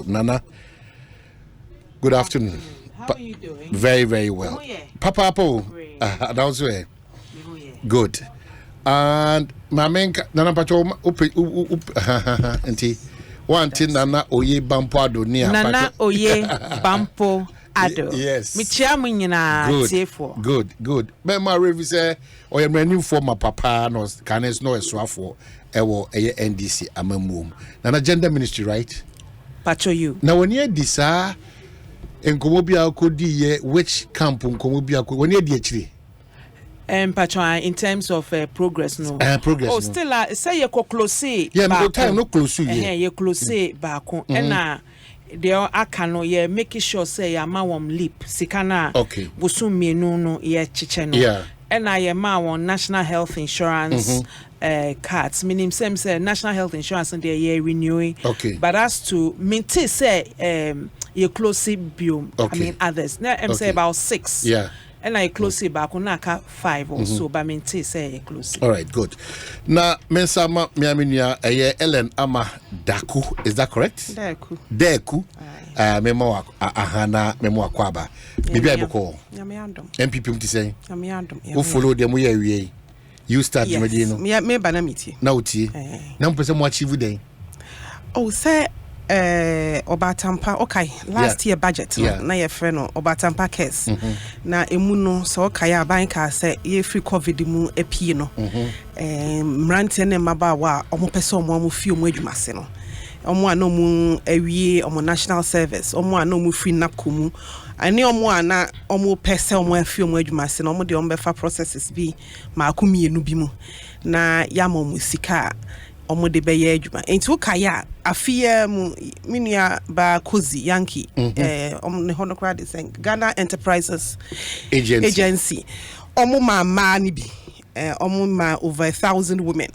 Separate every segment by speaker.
Speaker 1: Nana, good afternoon.
Speaker 2: How are you doing?
Speaker 1: Very, very well. Papa Apple, that was way. Good. And my main Nana Pacho, one thing Nana Oye Bampo Ado near
Speaker 2: Nana Oye Bampo Ado.
Speaker 1: Yes. Good. But my review say, or I'm ready for my papa, no, can it's no swafo, ewo, NDC, amamum. Nana Gender Ministry, right?
Speaker 2: Pacho you.
Speaker 1: Now, when you decide, in Komobia could ye which camp on Komobia could when you actually.
Speaker 2: Pacho, in terms of progress, no.
Speaker 1: Progress.
Speaker 2: Oh, still, say you close.
Speaker 1: Yeah, no time, no close. Yeah,
Speaker 2: you close back. And they are akano ye making sure say ya mawom leap sikana.
Speaker 1: Okay.
Speaker 2: Busumi no ye chicheno.
Speaker 1: Yeah.
Speaker 2: And I am on national health insurance cards. Meaning same say national health insurance and they are renewing.
Speaker 1: Okay.
Speaker 2: But as to maintain say you close biome.
Speaker 1: Okay.
Speaker 2: I mean others. Now I'm say about 6.
Speaker 1: Yeah.
Speaker 2: And I close back on 5 or so. But maintain say close.
Speaker 1: All right, good. Now, Mensama Miaminia Ellen Ama Daku, is that correct? Deku. Memo Ahana Memo Kwaba. Maybe I call. MPP to say. Who follow them we you start Medino.
Speaker 3: Me banamiti.
Speaker 1: Now tea. Now person watch you day.
Speaker 3: Oh, say Obatampa okay last year budget na ye friend Obatampa case na emu no so okay abanka say ye free covid mu epie no mrante ne maba wa omo pese omo amufi omo adwumase no omo ana omo awie omo national service omo ana omo free nakomu ani omo ana omo pese omo afi omo adwumase no omo de omo befa processes bi ma akomienu bi mu na ya mo musika omo de beye adwuma enti ukaya afia mu minia ba kozi yankee omo ne honokra de sen Ghana Enterprises Agency omo ma ni bi omo ma over 1,000 women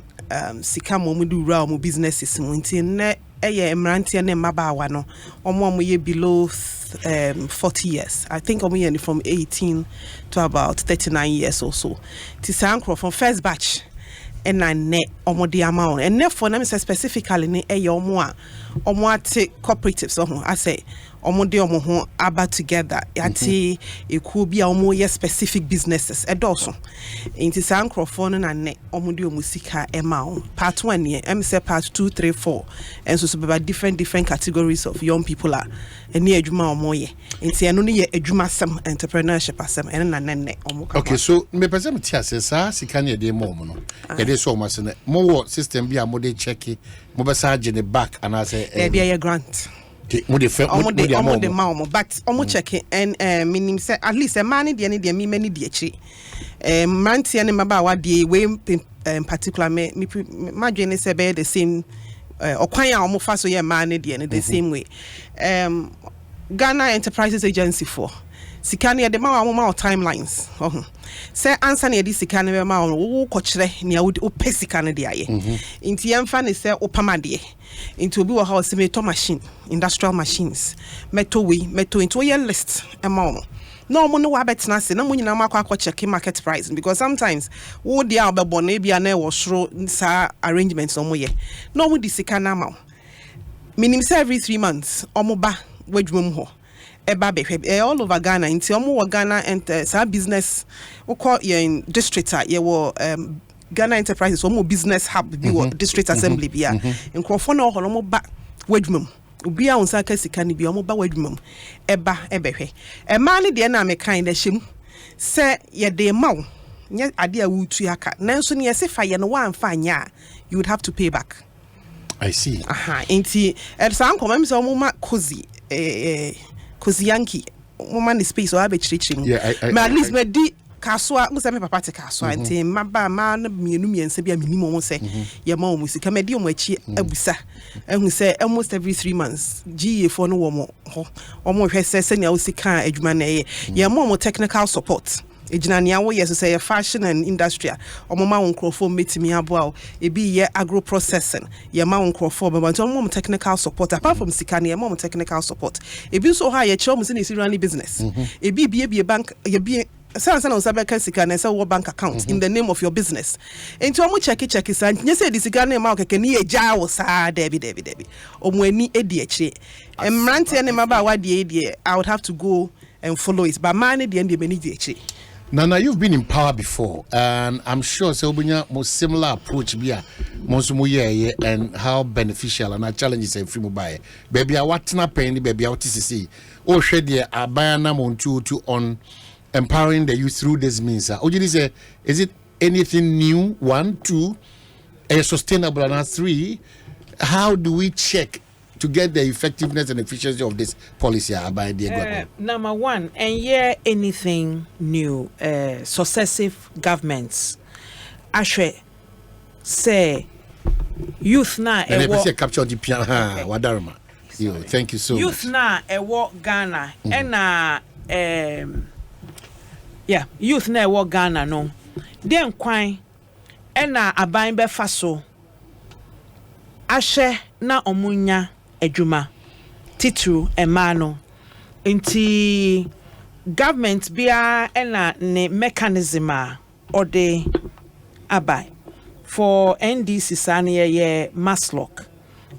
Speaker 3: sika mo do ra omo businesses mu enti ne eye emrantie ne mabawa no omo ye below 40 years. I think omo ye from 18 to about 39 years or so. Ti sankro from first batch and I net omodi amount and therefore let me say specifically ne omo ate cooperatives I say omodi omo ho aba together yati eku bi omo ye specific businesses edoso inti san crofone na ne omodi omo sika amount part 1 here em say part 2 3 4 and so be different categories of young people are eni adwuma omo ye inti eno ne ye adwuma sam entrepreneurship asem en na ne omo.
Speaker 1: Okay, so me pese me tia se sa sika ne de mo no e de so mo se ne mo system bi a mo de check mo be sa je ne back and I say
Speaker 3: there be a grant
Speaker 1: mo de
Speaker 3: mo but omo check and meaning say at least a man de me many de achi mantie ne maba wa de we in particular me madwene say be the same okwan a omo fa so ye man de the same way Ghana Enterprises Agency for sikane de ma wa timelines say answer na de sikane be ma wo kokyere ne a wo pesikane de aye inti yemfa ne say opamade into obi wo house meto machine industrial machines meto into your list amount no mo no wa betena se na mo nyina makwa check market price because sometimes wo dia obebo na bia na wo soro sa arrangements no mo ye no mo di sikana ma minimum every 3 months omo ba wadwum ho eba be all over Ghana inti omo wo Ghana and sa business we call in district ye wo Ghana Enterprises omo business hub bi wo district assembly bia nkrofo na ho no ba wadwum obi a unsa ka sika ni bi omo ba wadwum eba ebehwe e ma ne de na me kan da hyem se ye de maw nye ade a wutu aka nanso ne ye se fa ye no wa amfa anya you would have to pay back.
Speaker 1: I see.
Speaker 3: Inti san komam se omo ma kozi kozi yankee woman the space or have a chiching.
Speaker 1: Yeah,
Speaker 3: at least me di kaswa me papa te kaswa nti maba ma na mienu miense bia minimum won say ye ma omo sika me di omo achi abusa ehun say almost every 3 months GA for no wo mo omo hwe se ne awusika adwuma na ye ma omo technical support ejinania wo yes say fashion and industrial omoma wonkrofo metimi aboa ebi ye agro processing ye ma wonkrofo but omoma technical support apart from sikane ye ma technical support ebi so ha ye che omo se ne running business ebi bie bank ye bie Sansan Osabeka Sika and say bank account in the name of your business. Into omu check is and you say this Ghana mark can ye jaw sa Debbie. Omweni ediache. And Ranty and Maba what the idea I would have to go and follow it. But man the end the
Speaker 1: Nana, you've been in power before, and I'm sure Selbunya most similar approach be a most and how beneficial and our challenges and free mobile. Baby, I want to pay baby out TCC. Oh, shed ye a bayana to on empowering the youth through this means. Say, is it anything new? 1, 2, sustainable, and 3. How do we check to get the effectiveness and efficiency of this policy by the government?
Speaker 2: Number 1, and anything new, successive governments. Ashwe say youth na
Speaker 1: and capture the piano. Wadarma. Thank you so much.
Speaker 2: Youth na Ghana youth na Ghana no. Den kwan na aban be faso. Ashe na omunya edwuma titru emano inti government bia na ne mechanism or de abai for NDC sane ye maslock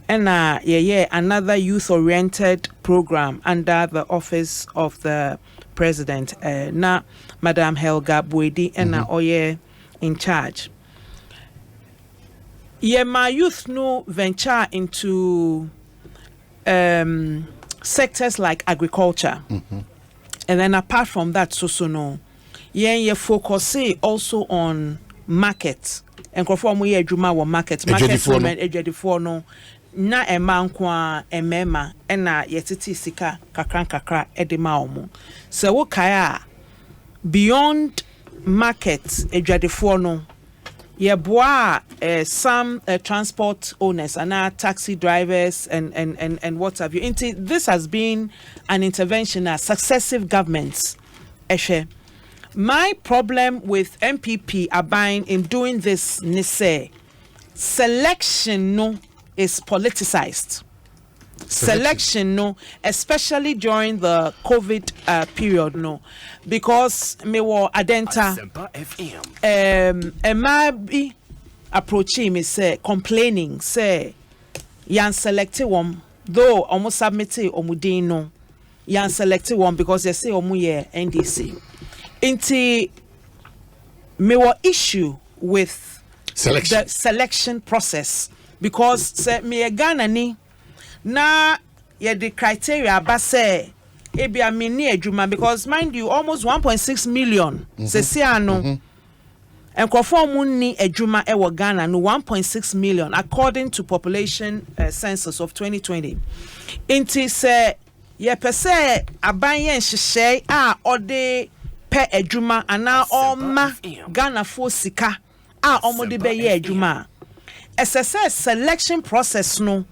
Speaker 2: and ye another youth oriented program under the office of the president na Madam Helga Buedi and oye in charge. My youth no venture into sectors like agriculture. And then apart from that, no. You focus also on markets. And conform we ejuma wa market women ejadifo no na emankwa emema na yetiti sika kakra edema omo. So wo kaya beyond markets ejadifo no some transport owners and taxi drivers and what have you. This has been an intervention as successive governments. My problem with MPP Abain in doing this nise selection no is politicized. Selection no, especially during the COVID period no, because me wo adenta emabi approaching me say complaining say yan selected one though almost submitted omudin no yan selected one because they say omuye NDC inti me wo issue with the selection process because say me Ghana ni na ye the criteria ba say ebia me ni adwuma because mind you almost 1.6 million se siano and conform ni adwuma e wo Ghana no 1.6 million according to population census of 2020 inti say ye pese aban ye nhyehyɛ a ode pe adwuma ana oma Ghana fo sika a omode be ye adwuma SSS selection process no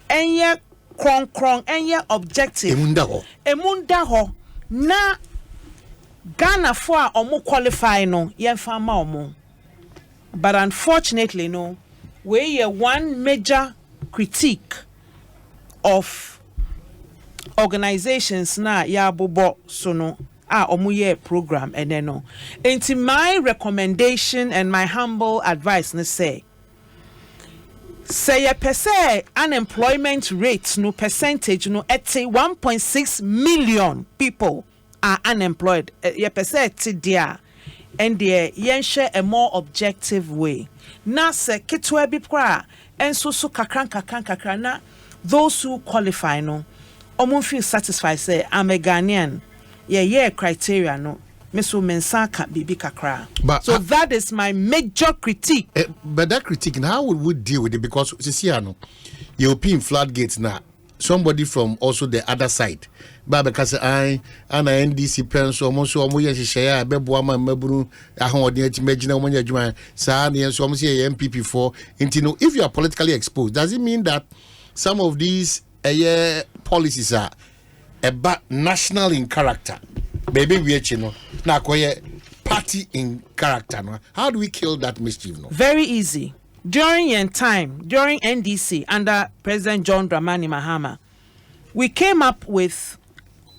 Speaker 2: enye kron enye objective emunda ho na Ghana for omo qualify no yemfa ma omo but unfortunately no we one major critique of organizations na ya bobo so no omo ye program and then no into my recommendation and my humble advice na say ye per unemployment rate no percentage no at 1.6 million people are unemployed ye per dia and there yen share a more objective way na se kitwa bi pra enso so kakran na those who qualify no omo feel satisfied say I'm a Ghanaian ye criteria no Meso mensaka bibi kakra. So that is my major critique.
Speaker 1: But that critique, how would we deal with it? Because Sisiano, European floodgates now. Somebody from also the other side. But because I and NDC plans so almost share Bebuama Mebru, imagine when you're Sani so almost MPP for Intino. If you are politically exposed, does it mean that some of these policies are about national in character? Baby, we now party in character. No? How do we kill that mischief? No?
Speaker 2: Very easy. During NDC under President John Dramani Mahama, we came up with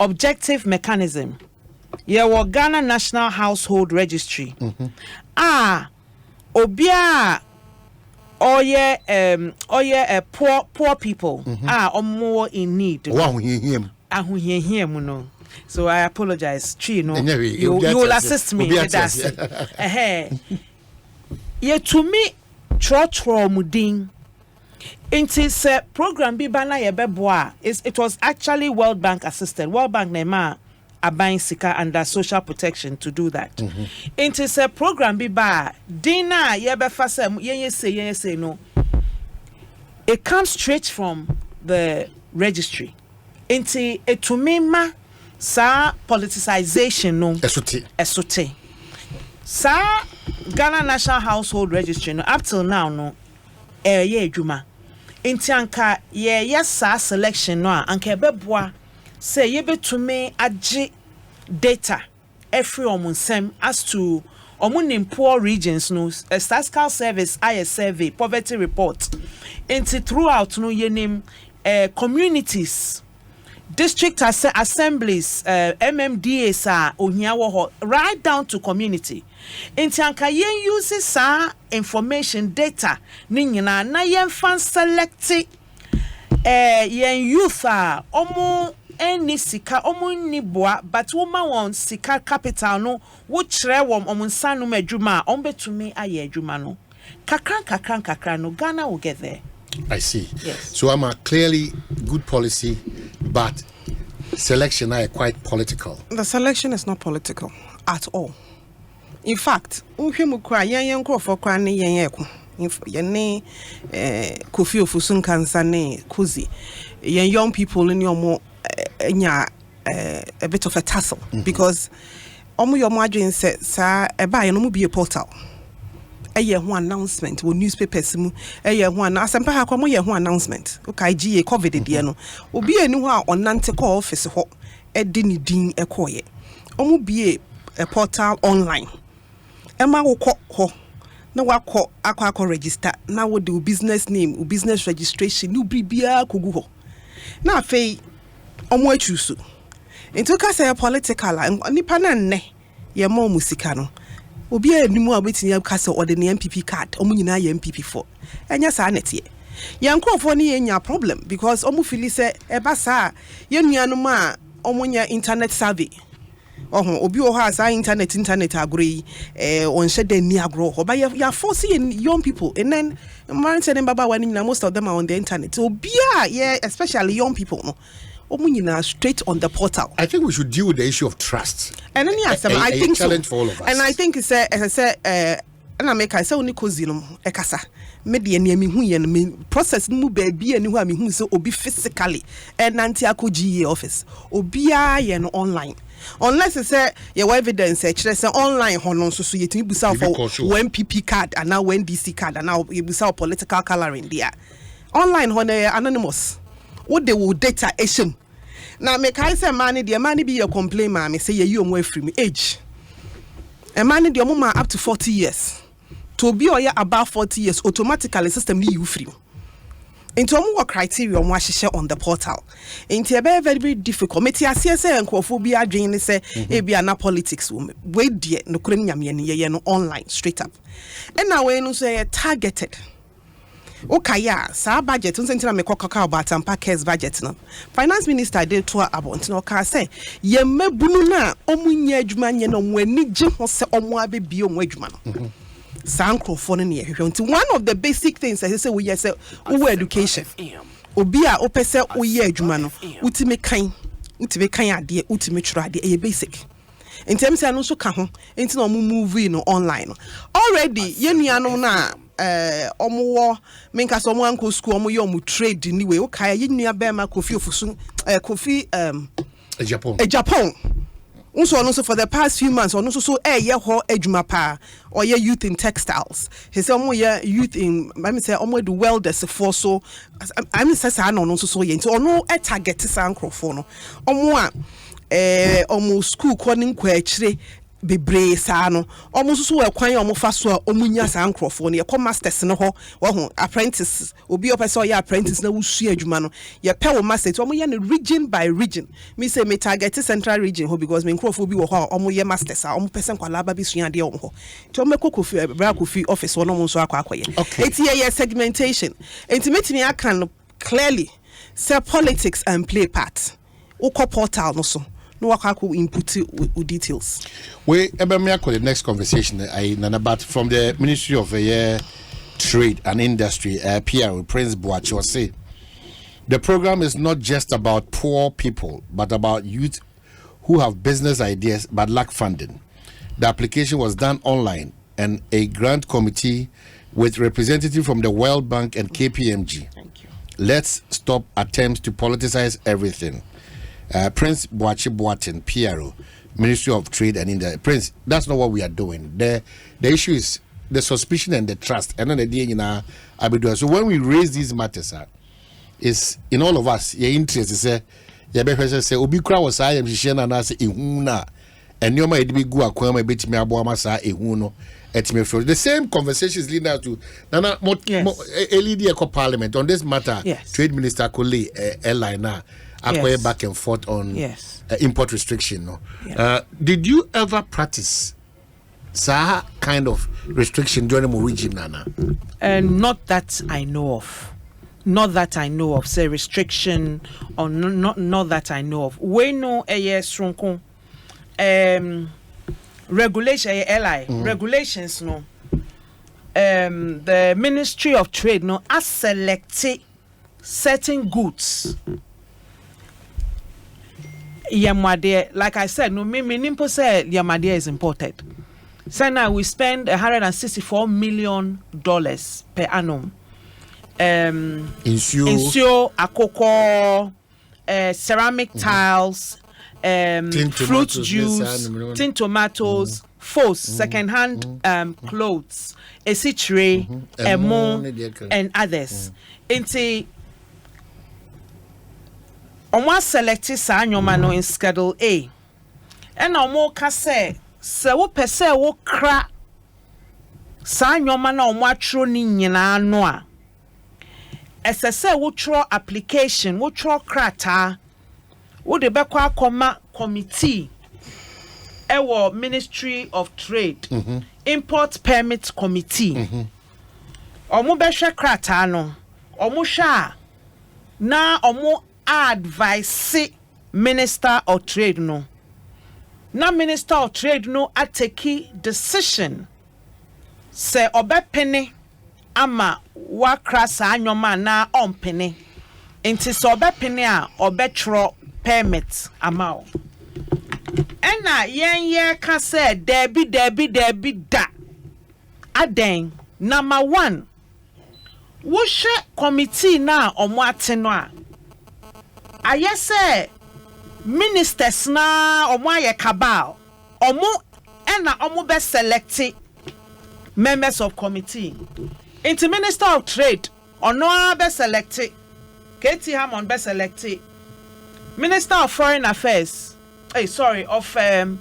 Speaker 2: objective mechanism Ghana National Household Registry. Obia poor people are more in need. So I apologize. You will assist me with that. Yeah, to me, tro mudin. It's a program bibana yebeboa. It was actually World Bank assisted. World Bank nema abain sika under social protection to do that. It's a program biba dina yebefase yenye say no. It comes straight from the registry. Into a to me ma sa politicization no esote. Sa Ghana National Household Registry no up till now no ye adwuma. Inti anka yes selection no anka beboa say ye betumi age data every omunsem as to in poor regions no a statistical service survey poverty report inti throughout no ye name communities district assemblies MMDAs ohia wo right down to community inti anka yen uses information data ni nyina na yen fan select yen youth omo eni sika omo ni boa but woman won sika capital no wo kire wom omunsa no madwuma ombetumi aye adwuma no kakran no Ghana will get there.
Speaker 1: I see.
Speaker 2: Yes.
Speaker 1: So I'm a clearly good policy, but selection are quite political.
Speaker 3: The selection is not political at all. In fact, Kofi Ofusun Kansane Kuzi, young people in your a bit of a tussle because your margin said, sir, a buy no be a portal. A year one announcement with newspapers. A year one, as I'm perhaps one announcement. Okay, GA COVID diano. Will be a new one on Nanteco office ho. A dini din a coye. Omu be a portal online. Emma will call ho. No wa call aqua register. Now would do business name, business registration, new BBA kuguho. Now fay omu chusu. Into case a political and nipanane ye mo musikano. Obi enimu a wetin ya kasa or the MPP card omu nyina ya MPP for enya sa netie yan krofo ni enya problem because omu fili se eba sa ye nuanom a omu nya internet survey obi o ha sa internet agree on shede ni agro oba ya force young people and then man say them baba wani nyina most of them are on the internet obi yeah especially young people no straight on the portal.
Speaker 1: I think we should deal with the issue of trust.
Speaker 3: And then yes, I think
Speaker 1: challenge
Speaker 3: so.
Speaker 1: For all of us.
Speaker 3: And I think it's as I said, and I make I say only cousin ekasa. Media near me who process mu baby and who I mean who so obi physically and anti-ako GA office. Obia yen online. Unless it's your evidence, there's an online honon so you busa for when PP card and now when DC card and now you busa political coloring there. Online honor anonymous. What they will data Asian. Now make I say money be your complaint, mammy. Say you away from age. A man the mama up to 40 years. To be or above 40 years, automatically system you free. Into more criteria on what she share on the portal. Into a very difficult. Meti CSA and cophobia dream say be na politics woman. Wait dear no couldn't no online straight up. And now when you say targeted. Okay, yeah, sa budget unsentina me kokaka about Tampa's budget no. Finance Minister did to about no ka say ye mebunu na omunye adwuma nye no mwani gye ho se omo abebi omo adwuma no. Sankrofo no ne hwehwe. One of the basic things I say we say education. Obi a opese oye adwuma no, utime kan ade, utime tworo ade e basic. In terms of no so ka ho, enti na omo move no online. Already ye nuanom na omo menka so omo anko school omo ye omo trade anyway okay ye nua be ma Kofi Ofusun Kofi Japan unso for the past few months ono so ye ho adwuma pa or ye youth in textiles he say omo ye youth in me say omo do welders for so I mean say sa no so ye nti ono target sankrofo no omo a omo school ko ni nkwa akire bebre saa no omo so we kwan omo fa so a omo nya saa nkrofo no ye ko masters no ho wo ho apprentice obi opese o ya apprentice na wusu adwuma no ye pe wo master omo ye no region by region me say me target central region ho because me nkrofo bi wo ho omo ye masters a omo pese nkwala ba bi sua de omo ho ti omo kofi bra kofi office no mo so akwakoye eti ye segmentation enti metimi akan clearly say politics and play part uko portal no so no wakaku input with details.
Speaker 1: We the next conversation about from the Ministry of Trade and Industry, PR Prince Boachi say the program is not just about poor people but about youth who have business ideas but lack funding. The application was done online and a grant committee with representatives from the World Bank and KPMG.
Speaker 2: Thank you.
Speaker 1: Let's stop attempts to politicize everything. Prince Boachi Boatin, PRO, Ministry of Trade and Industry. Prince, that's not what we are doing. The issue is the suspicion and the trust. And then the day in our Abidua. So when we raise these matters, is in all of us, your interest is your behavior say, Obikra was I am Shana and I say, Ihuna, and you might be go a bit me aboamasa, Ihuno, the same conversation is leading us to Nana Eco Parliament on this matter.
Speaker 2: Yes.
Speaker 1: Trade Minister Kole airliner. Yes. Back and forth on import restriction. No? Yeah. Did you ever practice kind of restriction during the regime, Nana?
Speaker 2: Not that I know of. Not that I know of. Say restriction or not that I know of. We know regulation regulations no. The Ministry of Trade no has selected certain goods. Yamade, like I said, no me nimpo say Yamade is imported. So now we spend $164 million per annum. Insure, akoko, ceramic tiles, fruit juice, tin tomatoes, fos, second-hand clothes, a tray, and others. Into Omo selected sa nyoma no in schedule A. And omo ka se wo pese wo kra sa nyoma na omo atro ni nyina no a. Esese wo tro application, wo tro krata. Wo de bekwa akoma committee ewo Ministry of Trade, Import Permit Committee. Omo be hwe krata no. Omo hwa na omo advise Minister of Trade no. Na Minister of Trade no a take decision. Se obepene ama wakra sa anyoma na ompene. Enti se obepene a obetro permit ama o. Ena yen ka se debi da. Aden number 1. Wo hwe committee na omo ate no a ayese ministers na omo aye cabal omo ena omo be select members of committee into Minister of Trade ono be select KT Hammond be select Minister of Foreign Affairs of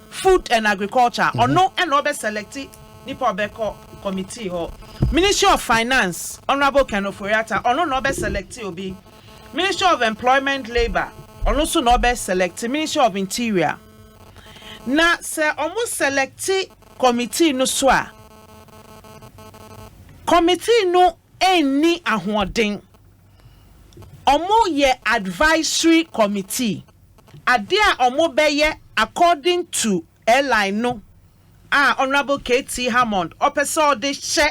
Speaker 2: Food and Agriculture ono ena be select nipa obeko committee ho Ministry of Finance Honorable Kenoforiata ono no be select obi Ministry of Employment Labor also no be select Ministry of Interior na se almost select committee no so a committee no eni ahoden omo ye advisory committee ade a omo be ye according to airline no Honorable KT Hammond opese de she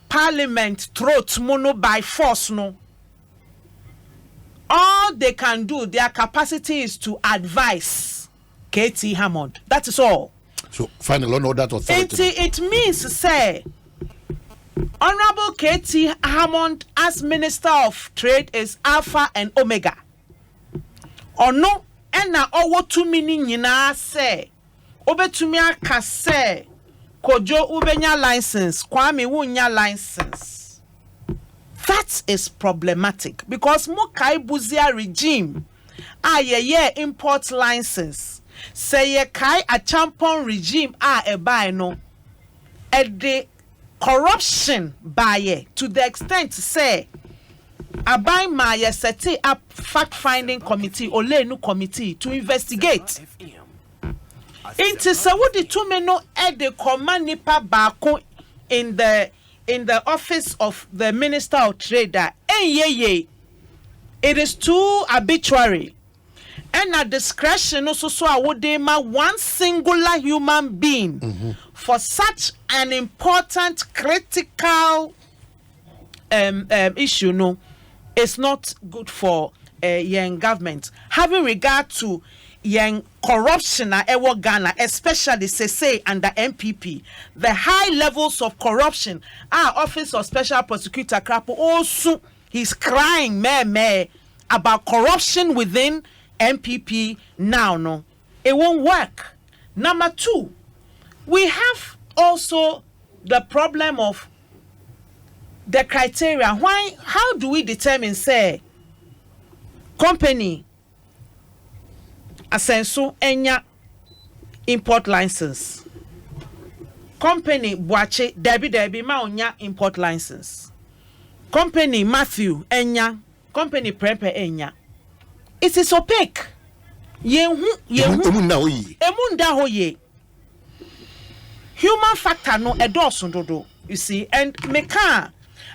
Speaker 2: parliament throat mono by force no. All they can do, their capacity is to advise KT Hammond. That is all.
Speaker 1: So, finally, no that authority.
Speaker 2: It means, say, Honorable KT Hammond as Minister of Trade is Alpha and Omega. Or no, and now over 2 million yina say, Obetumi aka say, Kojo ubenya license, Kwame wunya license. That is problematic because Mokai Buzia regime import license say ye kai a champon regime a buy no the corruption by to the extent say abai ma ye set up fact finding committee or new committee to investigate into so what the two men no at the command nipa bako in the office of the Minister of Trade that it is too arbitrary and at discretion also so I would one singular human being for such an important critical issue no it's not good for young government having regard to young corruption at Ghana, especially say under MPP, the high levels of corruption. Our Office of Special Prosecutor Krapo also he's crying meh about corruption within MPP now. No, it won't work. Number two, we have also the problem of the criteria. Why? How do we determine say company asenso enya import license company Boache Debbie ma onya import license company Matthew enya company Prempe enya it is opaque yehu emunda hoye human factor no edoso dodo you see and meka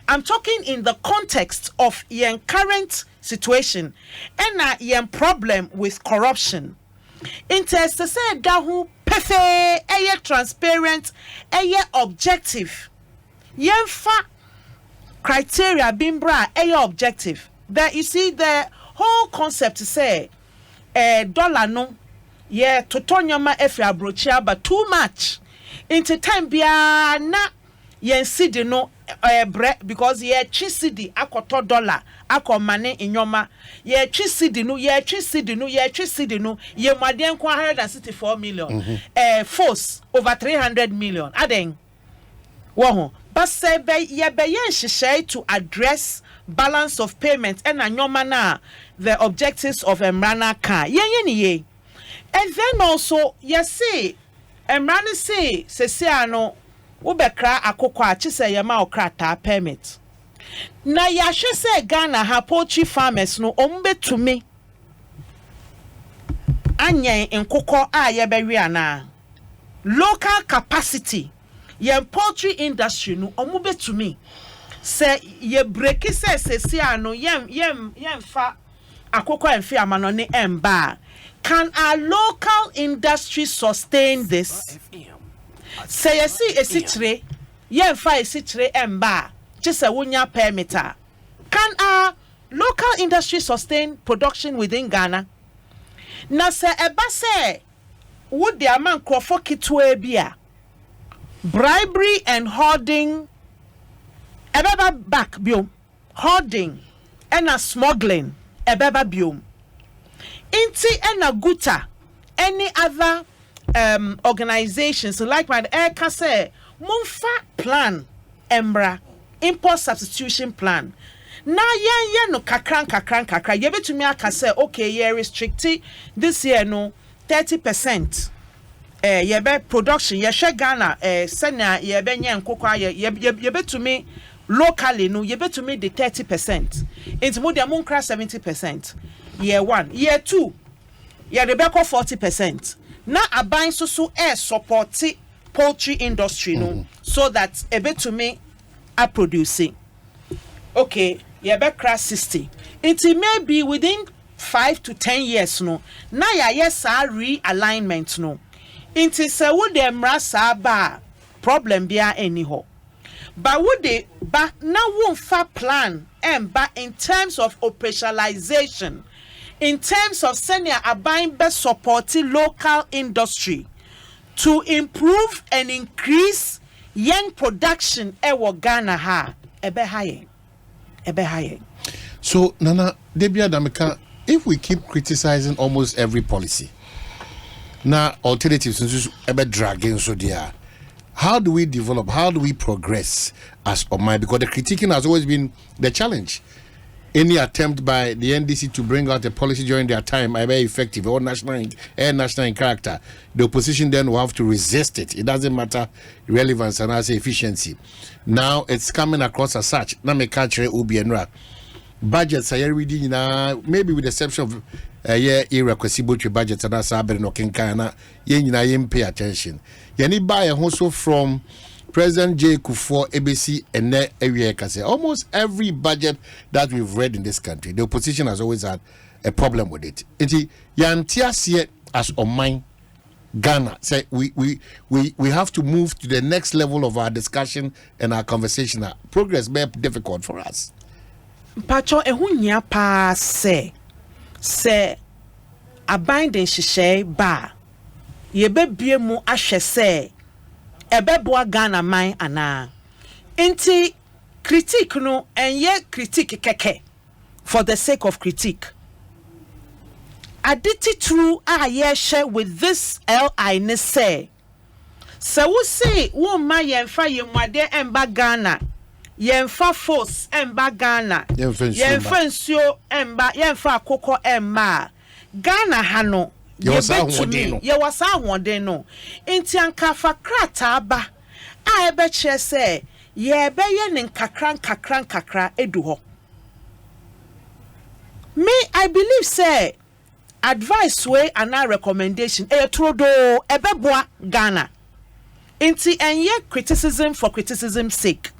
Speaker 2: I'm talking in the context of your current situation and your problem with corruption. Interest to say that who perfect, transparent, objective. Yenfa criteria bimbra objective. That you see the whole concept to say dollar no totonyama efi abrochia but too much. Into time bia na yen cedi no because ye chi cedi akoto dollar akọ money in yoma ye chi cedi no ye maden kwa 164 million force over 300 million aden wo but say ye be yen hyehyɛ to address balance of payment and anyoma na the objectives of emrana kan ye and then also ye say emrana say ano ubekra akokwa chise yema okrata permit na yahwe se Ghana ha poultry farmers no ombetumi anye nkokọ a yebewi ana local capacity ye poultry industry no omubetumi se ye break se ano yem fa akokọ enfi amano ne emba can our local industry sustain this? Say you see a citre, yen fa a citre emba, just a wunya permitter. Can our local industry sustain production within Ghana? Na say eba say would the man crofo kitwe bia bribery and hoarding ebeba back biom hoarding and a smuggling ebeba biom inti and a guta any other organizations like my Eka say Mumfa plan embra import substitution plan na yen no kakran ye betumi aka say okay ye restrict this year no 30% ye be production ye hwe Ghana sena ye be nye nkokwa ye betumi locally no ye betumi the 30% into mo dem nkra 70% year 1 year 2 ye de be 40%. Na aban so support poultry industry no so that to me are producing okay ye be crash 60 it may be within 5 to 10 years no na ya yes realignment no inti se wo dem rasa ba problem bia any ho but would they ba na won fa plan and ba in terms of operationalization in terms of senior abine best supporting local industry to improve and increase young production ewo Ghana ha ebe high.
Speaker 1: So Nana Debia Dameka, if we keep criticizing almost every policy, now alternatives ebe dragging so there, how do we develop, how do we progress as Omai? Because the critiquing has always been the challenge. any attempt by the NDC to bring out a policy during their time are very effective or national in character, the opposition then will have to resist it. It doesn't matter relevance and as efficiency. Now it's coming across as such. Now me catch Ubienra. Budgets are reading now, maybe with the exception of irrequisible to budgets and that's no kinkana, yen pay attention. Yeni buy also from President J. Kufuor ABC and area. Almost every budget that we've read in this country, the opposition has always had a problem with it. Yantiasie as on mine Ghana say we have to move to the next level of our discussion and our conversation. Progress may be difficult for us.
Speaker 2: Pacho ehunya pa se abinding shishe ba yebe biemu ahwe se ebeboa Ghana man ana inti critique no enye critique keke for the sake of critique aditi true share with this li ne say so we say wo ma yemfa yemwade emba Ghana yemfa force emba Ghana yemfa nsuo emba yemfa akoko emma Ghana hano ye wasa ahode no enti anka fa krata ba a ebe kire se ye be ye ne nkakra edu ho me I believe say advice way and our recommendation trodo ebeboa Ghana enti enye criticism for criticism's sake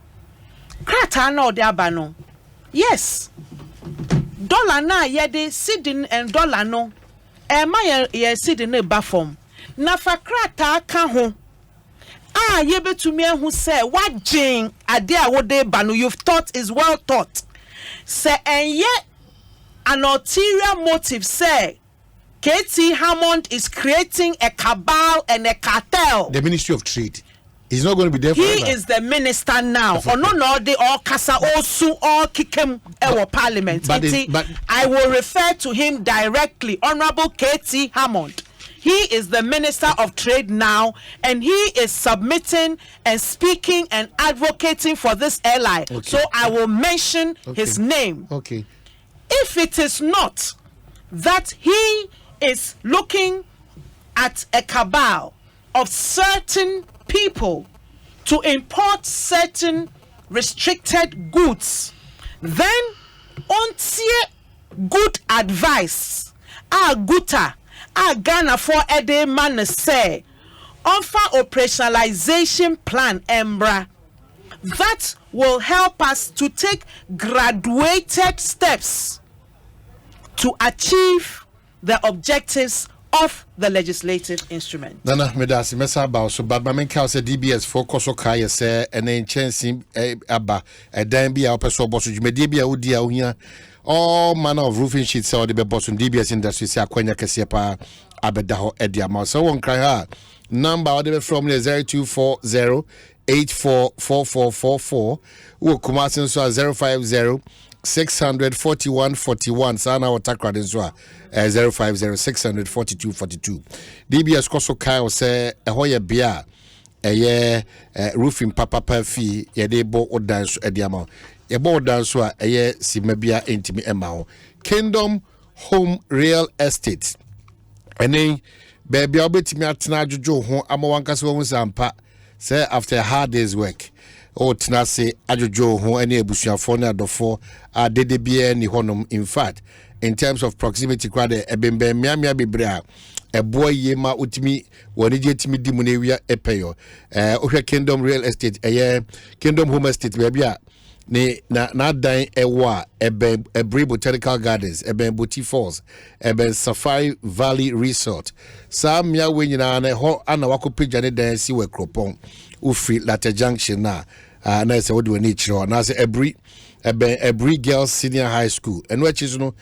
Speaker 2: krata na ode aba no yes dollar na ye de sidin and dollar no Emma ye sidin ne ba form na fa krata ka ho ye betumi ehu say wagin ade a wode ba no you've thought is well thought say enye an ulterior motive say KT Hammond is creating a cabal and a cartel.
Speaker 1: The Ministry of Trade is not going to be there forever.
Speaker 2: He is the minister now. Or no, they all kasa osu all kikem ewo parliament. But I will refer to him directly, Honorable KT Hammond. He is the Minister of Trade now, and he is submitting and speaking and advocating for this ally. Okay. So I will mention his name.
Speaker 1: Okay.
Speaker 2: If it is not that he is looking at a cabal of certain people to import certain restricted goods, then ontie good advice guta Ghana for ede man say offer operationalization plan embra that will help us to take graduated steps to achieve the objectives of the legislative instrument.
Speaker 1: Nana medasi mesa about so but mamen ka say DBS focus okay say ene chensi aba dan bia opeso boso dwumade bia odi a ohia all manner of roofing sheets say the boss on DBS industry say akwanya kese pa abeda ho e dia ma so won kran ha number order from 0240 844444 wo kumasin so 050 641 sana watakra den so 050 642 DBS koso kai say ehoye bia eye roofing papa fi ye de bo odan so ediama ye bo odan so a eye simabia entimi ema ho Kingdom Home Real Estate ene baby obetimi atena adwojo ho amawankase wo sampa say after a hard day's work tina se adwojo ho ene abusuafo na adofo adede bia ni honom. In fact, in terms of proximity crowd ebembe miamia bebre a eboy yema utimi woni je timi di mu na ewia epeyo ohwe Kingdom Real Estate Kingdom Home Estate bia ne na dan ewa Ebre Botanical Gardens Boti Falls Safari Valley Resort samia we nyina na ho ana wakopagya ne dan si we Kropon ufri Latte Junction na se wodi wani chiro na se Ebre Girls Senior High School and which is no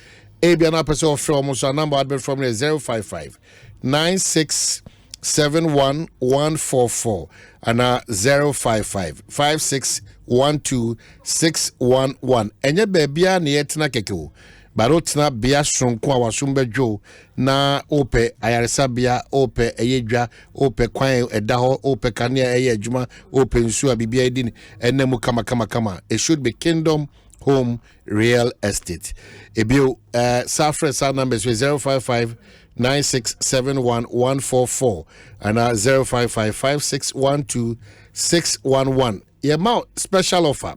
Speaker 1: ebia na person from so number advert from 055 9671144 and 055 5612 enye bebia na yetina keke barotina bia sonko a wasumbejo na ope ayaresa bia ope eyedwa ope kwan edaho ope kania eye adwuma ope nsu a bibia edin enemu kama it should be Kingdom Home Real Estate. Ebio Safra sound numbers with 055 9671 144 and 055 5612 611. Amount special offer.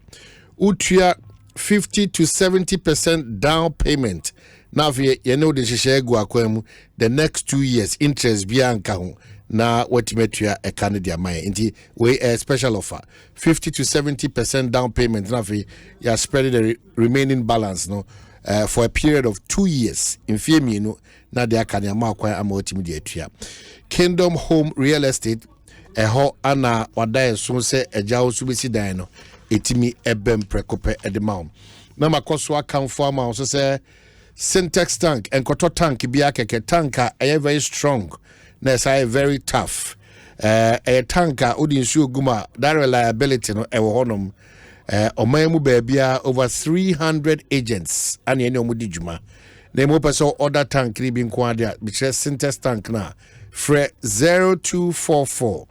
Speaker 1: Utria 50 to 70% down payment. Now you know the share the next 2 years interest bianca na what you met a Canadian mine. Indeed, we a special offer 50 to 70% down payment. Now you are spreading the remaining balance for a period of 2 years. In Fiemi, na de akanya ma kwa amotimi de atua. Kingdom Home Real Estate eho ana wada so se ejawo so besi dan no etimi ebem prekope edemaum. Na makoso account for ma so se Syntax tank and koto tank bia keke tanka very strong. Na say very tough. A tanker odi nsuo guma that reliability no ewo honom omamu baabia over 300 agents and any omudi juma. Na mo person order tank ni bi nko ade bi Syntax tank na fre 0244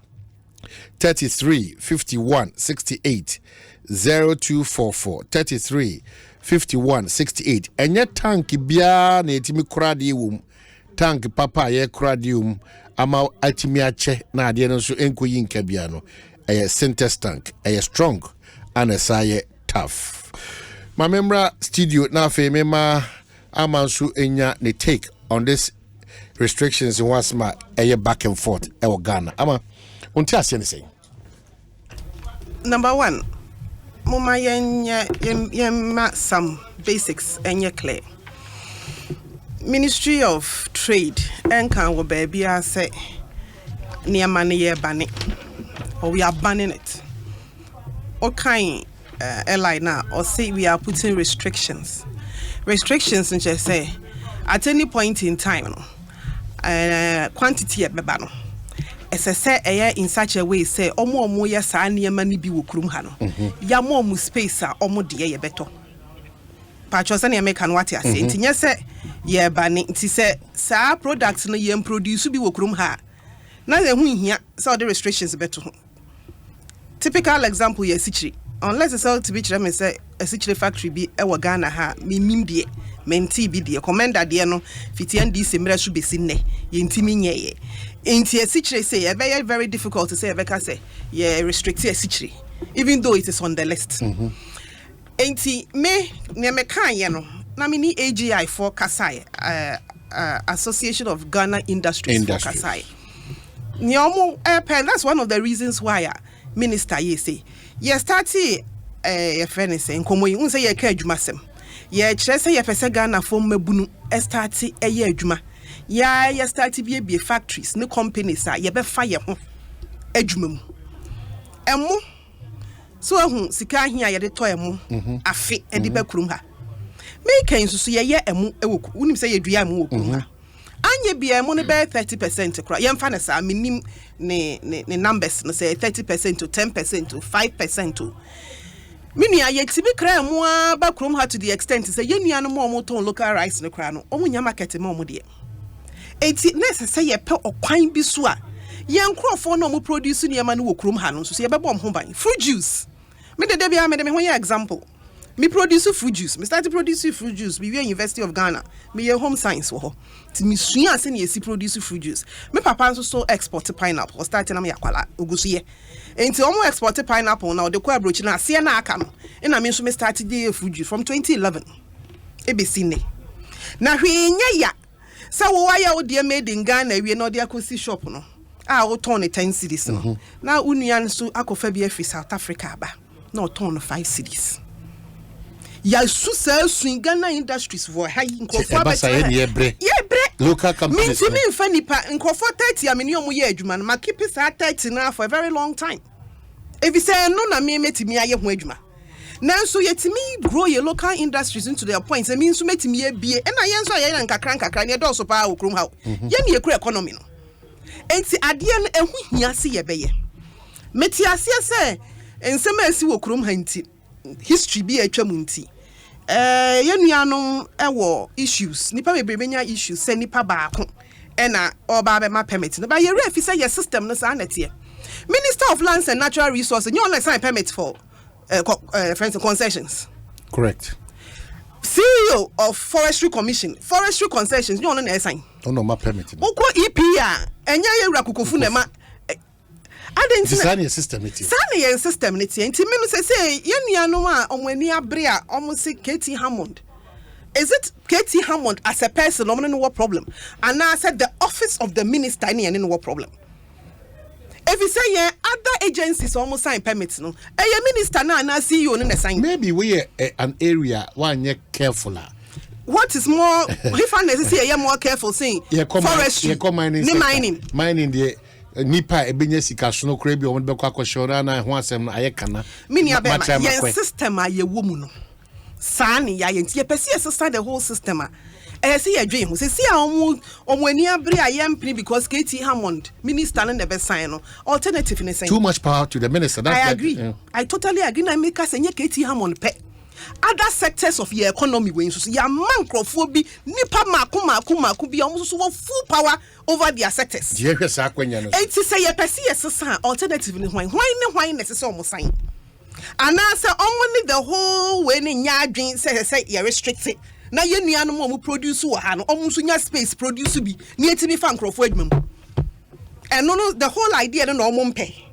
Speaker 1: 33 51 68 0244 33 51 68. Enye tank bia na etimi kurade wum tank papa ye kurade ama atimi ache na ade no so enkoyi nka bia no Syntax tank strong and say tough. My member studio na fe mema amansu enya ne take on this restrictions in wasma back and forth Ghana ama unti ase ne say.
Speaker 3: Number 1, mama yenya some basics enye clear. Ministry of Trade enkan wo baby say niema ne ye bane or we are banning it. Okay, airline now or say we are putting restrictions and just say at any point in time quantity beba no say in such a way say omo ya sa niema ni bi wo kurum ha no ya mo space a omo de ye beto pacho se na make an what ya say ntinye se ye ba ni nti se sa product no ye produce bi wo kurum ha na ye hu hia so the restrictions beto. Typical example ye sichiri unless it's all to be me say a sichiri factory be e Ghana ha me mimbie menti bi de commander de no fitian di semra so besi ne ye ntimi nyeye enti a sichiri say e very difficult to say e say ye restrict a sichiri even though it is on the list. Enti me kan ye no na me ni AGI for Kasai Association of Ghana Industries for Kasai nyomo that's one of the reasons why minister ye say ye start ye friend say nkomo yi unse ye ka adwuma sem ye kire say ye pese Ghana fom mabunu start ye adwuma ye start bi factories ne companies a ye be fa ye ho adwuma mu emu so ehun sika ahia ye de to emu afe e de ba kurum ha me kan susu ye emu ewoku unim say ye dua emu woku ha anye bia emu ne be 30% kra ye mfa ne sa minim ne numbers no say 30% to 10% to 5% to mini aye tibi kra emu ba kurum ha to the extent say ye nua no mo ton local rice ne kra no omunya market mo de enti nese say ye pe okwan bi so a ye nkrofo no mo produce ne ma no wokurum ha no so ye be bom ho ban fruit juice me de bia me ho ye example me produce fruit juice me start to produce fruit juice me University of Ghana me ye home science wo ho ti me sua se ne ye si produce fruit juice me papa so export pineapple start na me yakwala ogusu ye enti omo export pineapple na de ko abrochi na ase na aka no na me so me start the fruit juice from 2011 e be sine na hwenya ya sa wo waya wo de made in Ghana wie na de akosi shop no a wo ton 10 cedis no na unuan so akofa bi afi South Africa ba na o ton 5 cedis ya susa swing Ghana Industries for high nkofo abata ye bre local companies me mfa nipa nkofo 30 ameni omo ye adwuma na keep sa 30 na for a very long time if you say no na me metimi aye ho adwuma nanso yetimi grow your local industries into their points I mean so metimi ye bie na ye nso aye na nkakra ne do so pa okrum ha ye ne ekura economy no enti ade no ehu hia se ye beye meti ase se ensem asi okrum ha nti history bi atwa mu nti yenuanom ewo issues nipa bebremenya issues se nipa baako ena oba be ma permit no ba ye refi say your system no sa na tie Minister of Lands and Natural Resources you only sign permit for friends concessions
Speaker 1: Correct.
Speaker 3: CEO of Forestry Concessions, you want to sign.
Speaker 1: Oh no, my permit.
Speaker 3: Oko EPA, enya ye rakukofu na ma.
Speaker 1: Design system it.
Speaker 3: Sani system it. Nti me no say ye nuanu a omwani abre a omosi KT Hammond. Is it KT Hammond as a person no no problem? And I said the office of the minister any no problem. If you say yeah, other agencies almost sign permits no. A minister na CEO no sign.
Speaker 1: Maybe we an area one ye careful.
Speaker 3: What is more, if I necessarily are more careful saying forestry,
Speaker 1: mining the nipa ebenye sika sono kra bi o mo bekwa kwashora na ho asem na ayekana
Speaker 3: mini abema yen system a ye womu no sani ya yen tie pese system the whole system a say ye dwen ho say a omwani abre a yempini because KT Hammond minister no the best sign no alternative ne say
Speaker 1: too much power to the minister.
Speaker 3: I agree. I totally agree. Na make us say KT Hammond pe other sectors of your economy when so your mancrophobia nipa maku bi almost so full power over their sectors. It say ye pese alternative ni why necessary almost sign. And I say only the whole way ni nyadwin say you restrict it. Na ye nuanu mo produce wo ha no almost nya space produce bi na etimi fa nkrofo adwum. And no the whole idea no omompe.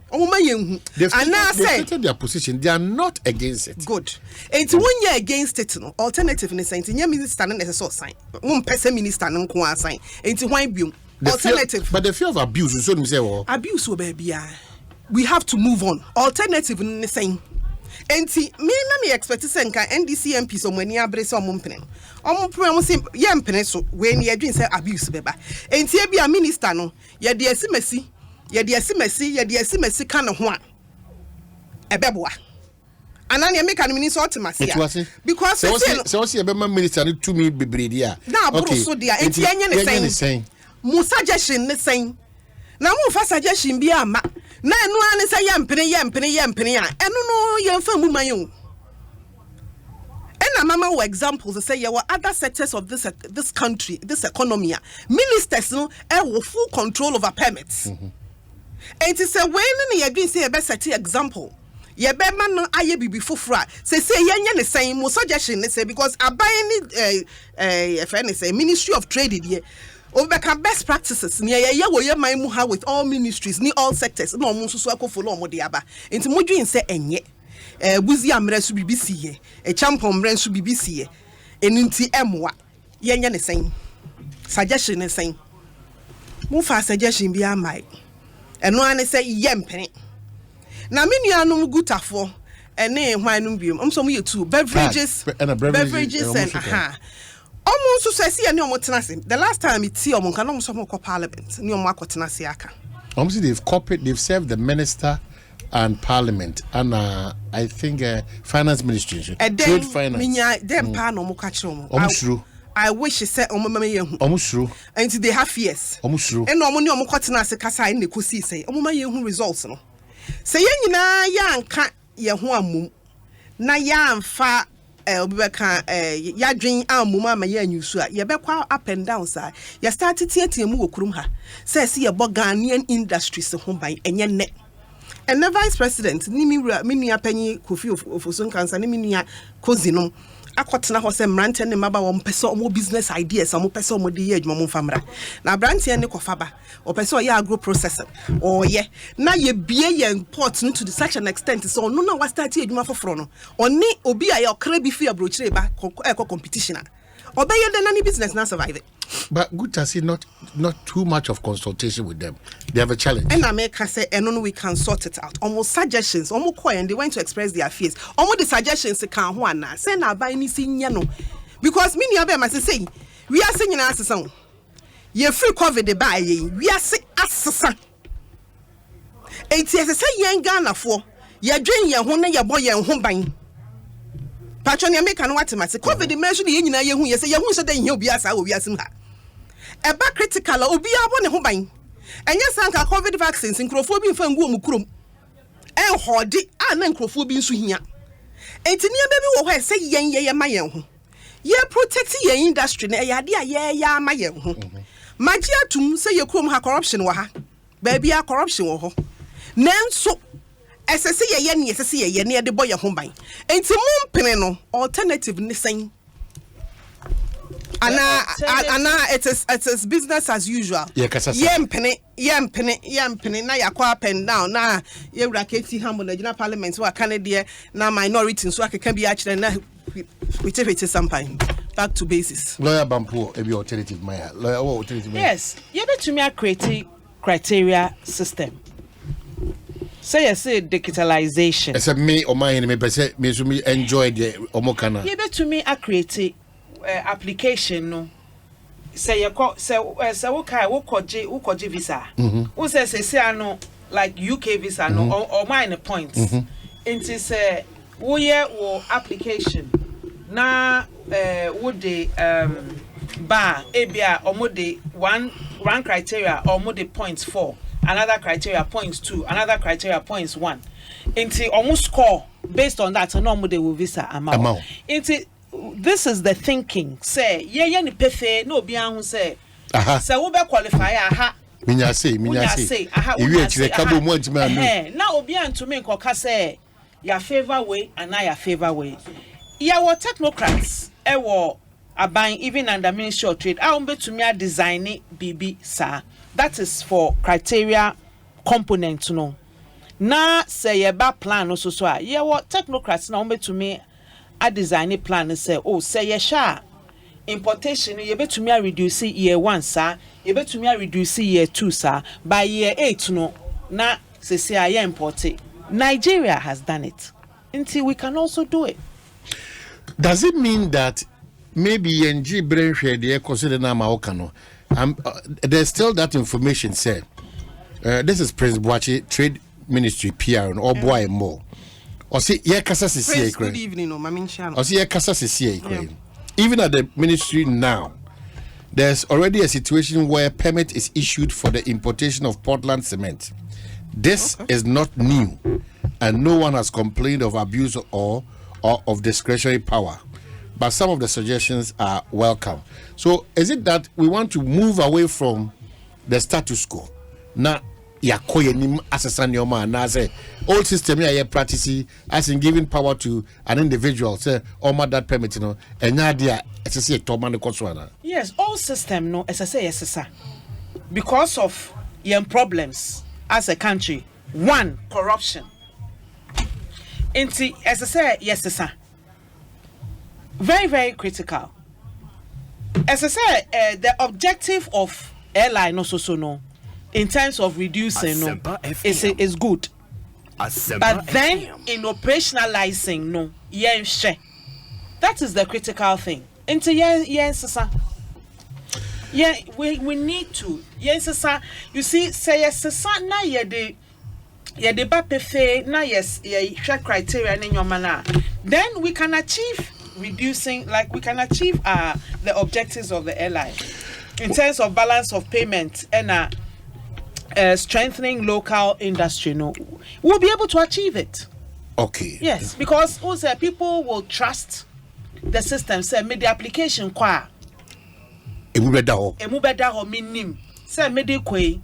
Speaker 1: They've stated their position. They are not against it.
Speaker 3: Good. It's when you're against it, no alternative in the sense. In your minister, necessary sign. One person minister, no sign. It's why be alternative.
Speaker 1: But the fear of abuse, so we say, well,
Speaker 3: abuse will be. We have to move on. Alternative in the same. And see, me expect to send NDC MP so when you abrese on mumpene. On mumpene, yampene so when you doing say abuse, beba. And see, be a minister, no. Ya dear Simesi. Ye de asimesi kan ho a ebeboa anani make an minister ultimacy because
Speaker 1: so see ebema minister no to me bebredi a
Speaker 3: na aburo so dia enti enye ne sen mu suggestion ne sen na mu fa suggestion bi ama na enu an say yempene a enu no yemfa mu man o ena mama wo examples say your other sectors of this country this economy ministers no e full control over permits. And to say when you agree say a best example, ye be man no aye bibi fufura. Say yenye ne saying mo suggestion ne say because I buy any say Ministry of Trade here. Over best practices near ye wo ye man mu ha with all ministries ni all sectors no mo so akofolo mo de aba. Enti modwin say enye buzi amre so bibisi ye e champon mre so bibisi ye enunti emwa yenye ne saying suggestion ne saying mo fa suggestion bi amai. And no one say yempene. Na me nuanum gutafo ene hwanum biom. Omso mo yetu beverages and aha. Omo so say ene omo tenase. The last time it see omo kan omo so mo ko parliament. Ni omo akotenase aka.
Speaker 1: Omo they've served the minister and parliament and I think finance ministry. Trade finance.
Speaker 3: Minya dem pa no mo ka kire omo.
Speaker 1: Omo suru.
Speaker 3: I wish you said omo mama yehu.
Speaker 1: Omo suru.
Speaker 3: And they have fears.
Speaker 1: Omo suru.
Speaker 3: And omo ni omo kwatena ase kasa in Ekosiisen. Omo ma yehu results no. Say ye nyina ya nka ye ho amum. Na ya mfa obeka ya dwen amum ama ya anyusu a ye bekwa up and down sa. Ya start tietie mu wokurum ha. Say ye bo Ghanaian industries ho ban enye ne. And the vice president ni mi nua panyi Kofi Ofosun kansa ni mi nua Kozino akotena ho se mrante ne maba wo mpese o business ideas o pese o de ye adwuma mo famra na brante ne kofaba o pese o ye agro processor o ye na ye bie ye port no to such an extent so no na wa start adwuma foforo no oni obi a ye okra bi fi abrochire ba competition obey the nani business na survive.
Speaker 1: But good to see not too much of consultation with them. They have a challenge.
Speaker 3: And America say, and no, we can sort it out. Almost suggestions, almost quiet, and they went to express their fears. Almost the suggestions they can't want now. Say now buy anything, you know, because many of them must say we are singing as a song. Ye free COVID the buy we are sick as a son. It is a say young Ghana for ye drink your home, your boy, and home buying. Patron American what must COVID the mention the Union, you say, you said then you'll be as I will be as him. A back critical will be a one home buying. And yes, Uncle COVID vaccines in Crophobia from Gumukrum. And Hordy and then Crophobia Suhia. And to near baby will say, Yan, my young. Ye protect your industry, ya, my young. My dear Tum say your crum ha corruption wa. Baby, a corruption wa. Nan so SSC ye ni SSC ye ni de boy ho ban. Enti mum pene no alternative ni sen. Ana it is business as usual. Yempene na yakwa up and down na ye raketi hambo na jina parliament wa Canada na minority so akeka bi a kire na whichever something back to basis.
Speaker 1: Lawyer Bampo e be alternative maya. Lawyer what alternative?
Speaker 2: Yes, you be to me create criteria system. Say you say digitalization.
Speaker 1: It's a me or my me say me so me enjoy the omokana.
Speaker 2: You be to me create application no. Say you say wokoje visa. Who say ano like UK visa no or mine points. Into say we wo application na would the bar ebia omode one criteria or more the points 4, another criteria points 2, another criteria points 1. Into almost score based on that no more the visa amount. Into this is the thinking. Say ye ni pefe no bia hu say say wo be qualify aha
Speaker 1: minya say aha we chire kabo mo antima no
Speaker 2: na obi antumi nkoka say ya favor way and na ya favor way ya wo technocrats e wo aban even under Ministry of Trade a betumi a design BB sir. That is for criteria component no na say ye ba plan no so a ye wo technocrats na betumi a design plan say oh say ye sha importation ye betumi a reduce year 1 sir ye betumi a reduce year 2 sir by year 8 no na say ye import it. Nigeria has done it until we can also do it.
Speaker 1: Does it mean that maybe NG brain share the consider na maokano there's still that information say this is Prince Boachi Trade Ministry PR or boy more or see ye kasa see
Speaker 3: good evening no mami nchano
Speaker 1: or see ye kasa see even at the ministry now there's already a situation where permit is issued for the importation of Portland cement. This is not new and no one has complained of abuse or of discretionary power, but some of the suggestions are welcome. So is it that we want to move away from the status quo na yakoye nim asesan yoma na say old system here practice as in giving power to an individual say that permit no enya dia esese etoma ne koswana?
Speaker 2: Yes, all system no esese yesesa because of your problems as a country. One, corruption. Inti esese yesesa very, very critical. As I said, the objective of airline also so no, in terms of reducing no, is good. But then in operationalizing no, that is the critical thing. Into we need to you see say yes na ye de ba pefe na yes ye criteria in your manner. Then we can achieve reducing, like we can achieve the objectives of the airline in terms of balance of payment and strengthening local industry. No, we'll be able to achieve it.
Speaker 1: Okay.
Speaker 2: Yes, because also people will trust the system. Say, made the application qua. Emubeda minim. Say, made the kwe.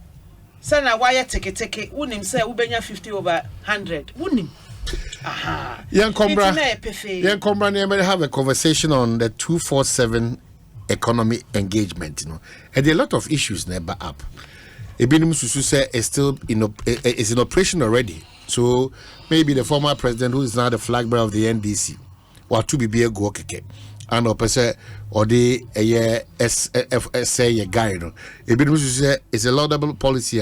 Speaker 2: Say na wire take. Unim say ubenya 50 over 100. Unim.
Speaker 1: Young Combra, may have a conversation on the 247 economy engagement, you know, and there are a lot of issues never up. Ebinum Susu say is still is in operation already. So maybe the former president, who is now the flag bearer of the NDC, or to be a go keke, and opposite or the say a guy, you know. Ebinum Susu say is a laudable policy.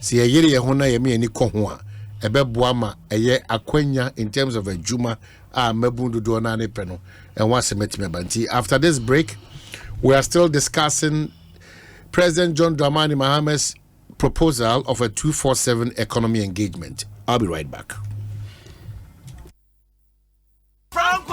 Speaker 1: See a year hona yemi any kohua. Ebe buama eye akwenya in terms of a juma mebundu do na ne peno and once metime banti. After this break, we are still discussing President John Dramani Maham's proposal of a 247 economy engagement. I'll be right back.